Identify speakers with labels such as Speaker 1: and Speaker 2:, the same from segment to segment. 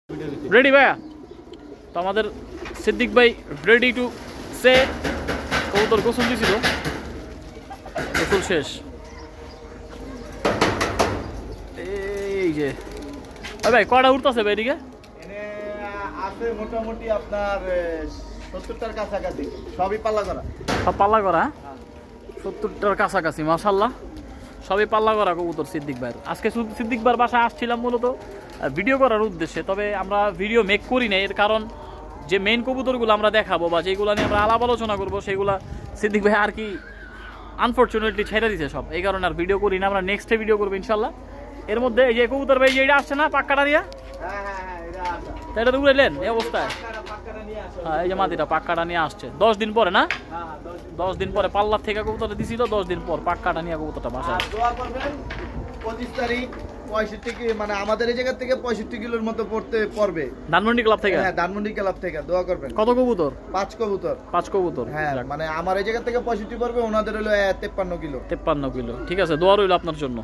Speaker 1: ready भाया तो हमारे सिद्दीक भाई रेडी टू से कबूतर गोसल दिছিল গোসল শেষ এই যে ভাই কয়টা উঠতাছে ভাই এদিকে
Speaker 2: এনে আছে মোটামুটি আপনার 70টার কাছাকাছি সবই পাল্লা করা
Speaker 1: সব পাল্লা করা 70টার কাছাকাছি মাশাআল্লাহ সবই পাল্লা করা কবুতর সিদ্দিক ভাইয়ের আজকে সিদ্দিক ভাইয়ের বাসায় আসছিলাম মূলত ভিডিও করার উদ্দেশ্যে তবে আমরা ভিডিও মেক করি না এর কারণ যে মেইন কবুতরগুলো আমরা দেখাবো বা যেগুলো নিয়ে আমরা আলাপ আলোচনা করবো সেগুলো সিদ্দিক ভাই আর কি আনফরচুনেটলি ছেড়ে দিছে সব এই কারণে আর ভিডিও করি না আমরা নেক্সটে ভিডিও করবো ইনশাল্লাহ এর মধ্যে এই যে কবুতর ভাই যে এটা আসছে না পাক্কাটা দিয়া এটা তো উড়াইলেন এই অবস্থায় হ্যাঁ এই যে মাটিটা পাক্কাটা নিয়ে আসছে 10 দিন পরে না 10 দিন পরে পাল্লার থেকে কবুতরটা দিছিল 10 দিন পর পাক্কাটা নিয়ে কবুতরটা বাসায়
Speaker 2: দোয়া করবেন 25 তারিখ 65 মানে আমাদের এই জায়গা থেকে 65 কিলোর মতো পড়বে
Speaker 1: ধানমন্ডি ক্লাব থেকে
Speaker 2: হ্যাঁ ধানমন্ডি ক্লাব থেকে দোয়া করবেন
Speaker 1: কত কবুতর
Speaker 2: 5 কবুতর
Speaker 1: 5 কবুতর
Speaker 2: হ্যাঁ মানে আমার এই জায়গা থেকে 65 পড়বে ওনাদের হলো 53 কিলো
Speaker 1: 53 কিলো ঠিক আছে দোয়া রইল আপনার জন্য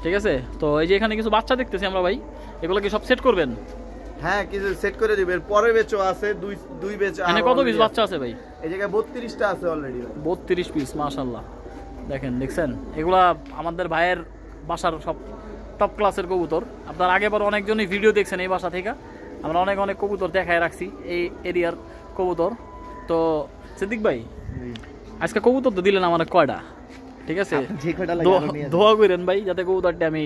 Speaker 1: ঠিক আছে তো এই যে এখানে কিছু বাচ্চা দেখতেছি আমরা ভাই এগুলো কি সব সেট করবেন
Speaker 2: হ্যাঁ কিছু সেট করে দিবেন পরে বেচও আছে দুই বেচ
Speaker 1: এখানে কত পিস বাচ্চা আছে ভাই
Speaker 2: এই জায়গায় 32টা আছে অলরেডি
Speaker 1: 32 পিস মাশাআল্লাহ দেখছেন এগুলা আমাদের ভাইয়ের বাসার সব টপ ক্লাসের কবুতর আপনার আগেবার অনেকজনই ভিডিও দেখছেন এই বাসা থেকে আমরা অনেক কবুতর দেখায় রাখছি এই এরিয়ার কবুতর তো সিদ্দিক ভাই আজকে কবুতর তো দিলেন আমার কয়টা ঠিক আছে দোয়া করেন ভাই যাতে কবুতরটা আমি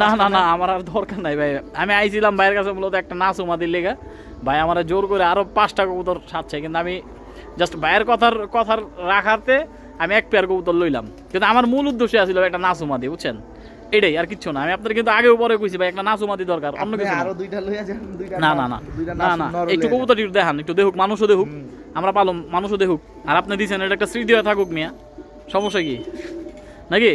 Speaker 1: না আমার আর দরকার নাই ভাই আমি আইছিলাম ভাইয়ের কাছে মূলত একটা নাচুমাদির লেগে ভাই আমার জোর করে আরো 5টা কবুতর সাথে কিন্তু আমি জাস্ট ভাইয়ের কথার রাখাতে আমি এক পেয়ার কবুতর লইলাম কিন্তু আমার মূল উদ্দেশ্য ছিল একটা নাচুমাদি বুঝছেন এটাই আর কিচ্ছু না আমি আপনাদের কিন্তু আগেও পরে কইছি ভাই একটা নাচুমাদি দরকার অন্য কিছু
Speaker 2: আরো দুইটা লইয়া যান দুইটা
Speaker 1: না একটু কবুতর দেখান একটু দেখুক মানুষও দেখুক আমরা পালম মানুষও দেখুক আর আপনি দিছেন এটা একটা স্মৃতি হয়ে থাকুক মিয়া সমস্যা কি নাকি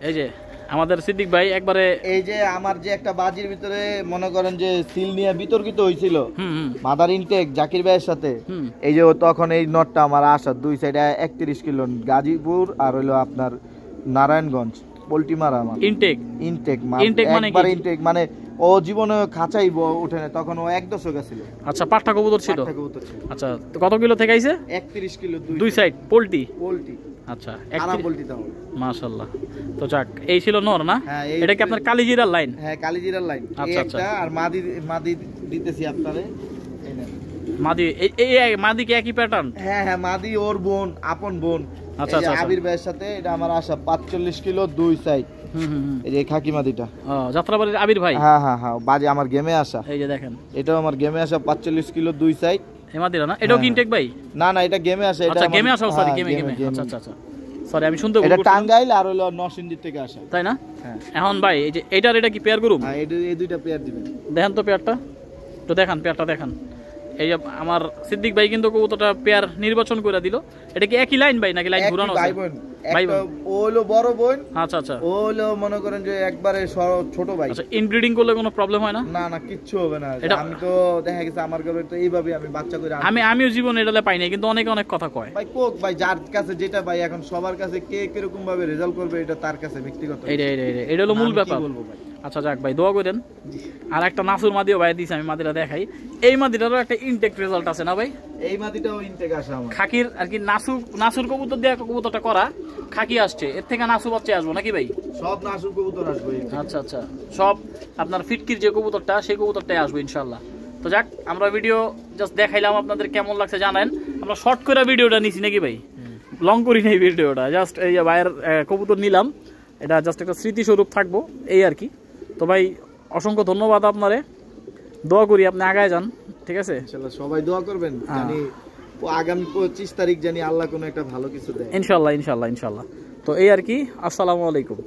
Speaker 1: এই যে আমাদের সিদ্দিক ভাই একবারে
Speaker 2: এই যে আমার যে একটা বাজির ভিতরে মনে করেন যে সিল নিয়ে বিতর্কিত হয়েছিল মাদার ইনটেক জাকির ভাইয়ের সাথে এই যে তখন এই নটটা আমার আসা দুই সাইডে 31 কিলো গাজীপুর আর হলো আপনার নারায়ণগঞ্জ পোল্টিমারা আমার ইনটেক মানে একবার ইনটেক মানে ও জীবনে খাঁচাই উঠে না তখন ও 1 দশক ছিল
Speaker 1: আচ্ছা 5টা কবুতর ছিল আচ্ছা তো কত কিলো থেকে আইছে
Speaker 2: 31 কিলো
Speaker 1: দুই সাইড পোল্টি আচ্ছা
Speaker 2: আরাম বলতি দাও
Speaker 1: মাশাআল্লাহ তো যাক এই ছিল নর না এটা কি আপনার কালিজিরার লাইন
Speaker 2: হ্যাঁ কালিজিরার লাইন এই একটা আর মাদি দিতেছি আপনারে এই না মাদি কি একই প্যাটার্ন হ্যাঁ মাদি ওর বোন আপন বোন আচ্ছা আবির ভাইয়ের সাথে এটা আমার আশা 45 কিলো দুই সাইড এই যে খাকি মাদিটা
Speaker 1: যাত্রাবাড়ির আবির ভাই
Speaker 2: হ্যাঁ বাজে আমার গেমে আসা
Speaker 1: এই যে দেখেন
Speaker 2: এটাও আমার গেমে আসা 45 কিলো দুই সাইড
Speaker 1: হেমাদিরা না এটাও কি ইনটেক ভাই
Speaker 2: না এটা গেমে আসে এটা
Speaker 1: আচ্ছা গেমে আসা সরি গেমে আচ্ছা সরি আমি শুনতে
Speaker 2: এটা টাঙ্গাইল আর হলো নরসিংদী থেকে আসা
Speaker 1: তাই না হ্যাঁ এখন ভাই এই যে এটার এটা কি পেয়ার গ্রুপ
Speaker 2: হ্যাঁ এই দুইটা পেয়ার দিবেন
Speaker 1: দেখেন তো পেয়ারটা তো দেখান পেয়ারটা দেখান এই যে আমার সিদ্দিক ভাই কিন্তু কবুতরটা পেয়ার নির্বাচন করে দিল এটা কি একই লাইন ভাই নাকি লাইন ঘুরানো আছে
Speaker 2: ভাই বোন ও হলো বড় বোন
Speaker 1: আচ্ছা
Speaker 2: ও হলো মনে করেন যে একবারে ছোট ভাই
Speaker 1: আচ্ছা ইনব্রিডিং করলে কোনো প্রবলেম হয় না
Speaker 2: না কিচ্ছু হবে না আমি তো দেখা গেছে আমার ঘরে তো এইভাবে আমি বাচ্চা করে
Speaker 1: আমিও জীবনে এটালে পাই নাই কিন্তু অনেক কথা কয়
Speaker 2: ভাই ভাই যার কাছে যেটা ভাই এখন সবার কাছে কে কিরকম ভাবে রেজাল্ট করবে এটা তার কাছে ব্যক্তিগত
Speaker 1: এটা হলো মূল ব্যাপার বলবো ভাই আচ্ছা যাক ভাই দোয়া করেন আর একটা নাসুর মাদিও ভাই দিয়েছে আমি মাদিটা দেখাই এই মাদিটারও একটা ইনটেক রেজাল্ট আছে না ভাই
Speaker 2: এই মাদিটাও ইনটেক আসে আমার
Speaker 1: খাকির আর কি নাসুর কবুতর দিয়ে কবুতরটা করা খাকি আসছে এর থেকে নাসু বাচ্চা আসবো নাকি ভাই
Speaker 2: সব নাসুর কবুতর আসবে
Speaker 1: আচ্ছা সব আপনার ফিটকির যে কবুতরটা সেই কবুতরটাই আসবে ইনশাল্লাহ তো যাক আমরা ভিডিও জাস্ট দেখাইলাম আপনাদের কেমন লাগছে জানেন আমরা শর্ট করে ভিডিওটা নিছি নাকি ভাই লং করি নাই ভিডিওটা জাস্ট এই যে ভাইয়ের কবুতর নিলাম এটা জাস্ট একটা স্মৃতিস্বরূপ থাকবো এই আর কি তো ভাই অসংখ্য ধন্যবাদ আপনারে দোয়া করি আপনি আগায় যান ঠিক আছে
Speaker 2: ইনশাআল্লাহ সবাই দোয়া করবেন জানি আগামী 25 তারিখ জানি আল্লাহ কোনো একটা ভালো কিছু দেয়
Speaker 1: ইনশাআল্লাহ তো এই আর কি আসসালামু আলাইকুম